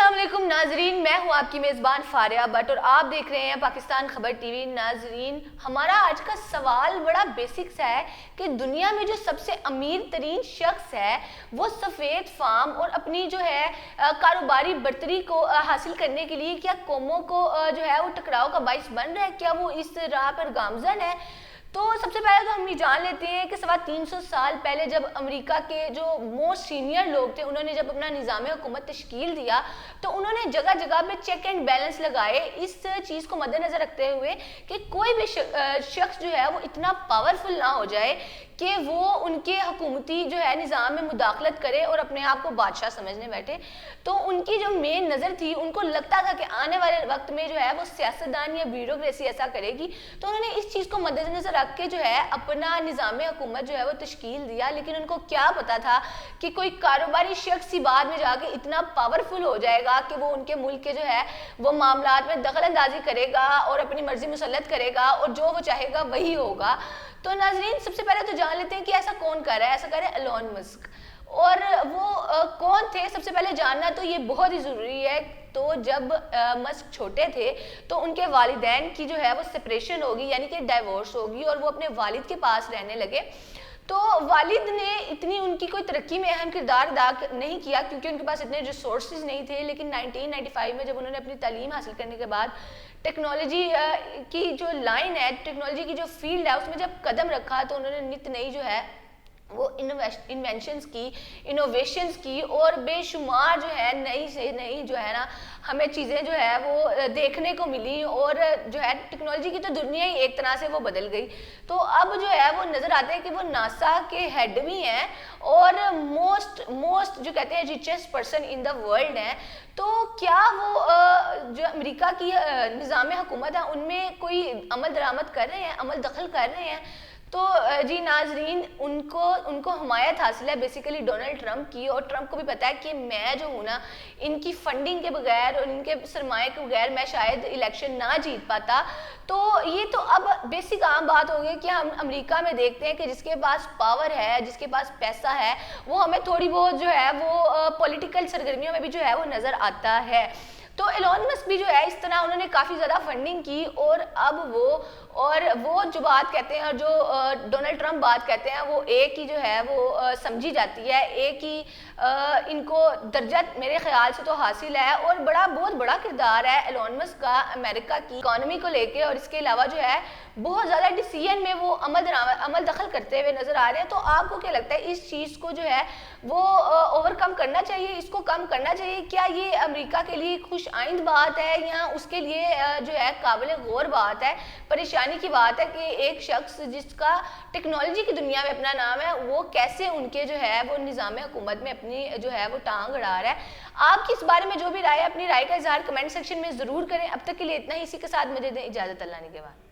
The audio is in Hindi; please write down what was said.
अस्सलाम वालेकुम नाजरीन, मैं हूं आपकी मेज़बान फारिया भट्ट और आप देख रहे हैं पाकिस्तान खबर टीवी। नाजरीन, हमारा आज का सवाल बड़ा बेसिक सा है कि दुनिया में जो सबसे अमीर तरीन शख्स है वो सफ़ेद फार्म और अपनी जो है कारोबारी बर्तरी को हासिल करने के लिए क्या कौमों को जो है वो टकराव का बाइस बन रहा है? क्या वो इस राह पर गामजन है? तो सबसे पहले तो हम ये जान लेते हैं कि 350 साल पहले जब अमेरिका के जो मोस्ट सीनियर लोग थे उन्होंने जब अपना निज़ाम हुकूमत तश्कील दिया तो उन्होंने जगह जगह पे चेक एंड बैलेंस लगाए, इस चीज़ को मद्देनज़र रखते हुए कि कोई भी शख्स जो है वो इतना पावरफुल ना हो जाए कि वो उनके हुकूमती जो है निज़ाम में मुदाखलत करे और अपने आप को बादशाह समझने बैठे। तो उनकी जो मेन नज़र थी, उनको लगता था कि आने वाले वक्त में जो है वो सियासतदान या ब्यूरोक्रेसी ऐसा करेगी, तो उन्होंने इस चीज़ को मद्देनज़र रख के जो है अपना निज़ाम हुकूमत जो है वो तश्कील दिया। लेकिन उनको क्या पता था कि कोई कारोबारी शख्स ही बाद में जाके इतना पावरफुल हो जाएगा कि वो उनके मुल्क के जो है वो मामलात में दखल अंदाजी करेगा और अपनी मर्जी मुसल्लत करेगा और जो वो चाहेगा वही होगा। तो नाजरीन, सबसे पहले तो जान लेते हैं कि ऐसा कौन कर रहा है। ऐसा कर रहा है एलोन मस्क। और वो कौन थे, सबसे पहले जानना तो ये बहुत ही ज़रूरी है। तो जब मस्क छोटे थे तो उनके वालिदैन की जो है वो सेपरेशन होगी, यानी कि डाइवोर्स होगी, और वो अपने वालिद के पास रहने लगे। तो वालिद ने इतनी उनकी कोई तरक्की में अहम किरदार अदा नहीं किया क्योंकि उनके पास इतने रिसोर्सेज नहीं थे। लेकिन 1995 में जब उन्होंने अपनी तालीम हासिल करने के बाद टेक्नोलॉजी की जो लाइन है, टेक्नोलॉजी की जो फील्ड है, उसमें जब कदम रखा तो उन्होंने नित नई जो है वो इन्वेंशंस की, इनोवेशंस की, और बेशुमार जो है नई से नई जो है ना हमें चीज़ें जो है वो देखने को मिली। और जो है टेक्नोलॉजी की तो दुनिया ही एक तरह से वो बदल गई। तो अब जो है वो नज़र आते हैं कि वो नासा के हेड भी हैं और मोस्ट जो कहते हैं richest person in the world हैं। तो क्या वो जो अमेरिका की निज़ाम हुकूमत है उनमें कोई अमल दरामद कर रहे हैं, अमल दखल कर रहे हैं? तो जी नाजरीन, उनको हमायत हासिल है बेसिकली डोनाल्ड ट्रंप की, और ट्रंप को भी पता है कि मैं जो हूँ ना, इनकी फंडिंग के बगैर और इनके सरमाए के बगैर मैं शायद इलेक्शन ना जीत पाता। तो ये तो अब बेसिक आम बात हो गई कि हम अमेरिका में देखते हैं कि जिसके पास पावर है, जिसके पास पैसा है, वो हमें थोड़ी बहुत जो है वो पॉलिटिकल सरगर्मियों में भी जो है वो नज़र आता है। तो एलोन मस्क भी जो है इस तरह उन्होंने काफ़ी ज़्यादा फंडिंग की, और अब वो जो बात कहते हैं और जो डोनाल्ड ट्रंप बात कहते हैं वो एक ही जो है वो समझी जाती है, एक ही इनको दर्जा मेरे ख्याल से तो हासिल है। और बहुत बड़ा किरदार है एलोन मस्क का अमेरिका की इकोनॉमी को लेके, और इसके अलावा जो है बहुत ज़्यादा डिसीजन में वो अमल दखल करते हुए नज़र आ रहे हैं। तो आपको क्या लगता है इस चीज़ को जो है वो ओवरकम करना चाहिए, इसको कम करना चाहिए? क्या ये अमेरिका के लिए खुश आइंद बात है या उसके लिए जो है काबिल गौर बात है, परेशानी की बात है कि एक शख्स जिसका टेक्नोलॉजी की दुनिया में अपना नाम है वो कैसे उनके जो है वो निज़ाम हुकूमत में अपनी जो है वो टांग अड़ा रहा है? आपकी इस बारे में जो भी राय है, अपनी राय का इजहार कमेंट सेक्शन में ज़रूर करें। अब तक के लिए इतना ही, इसी के साथ मुझे दें इजाज़त। अल्लाह ने के बाद।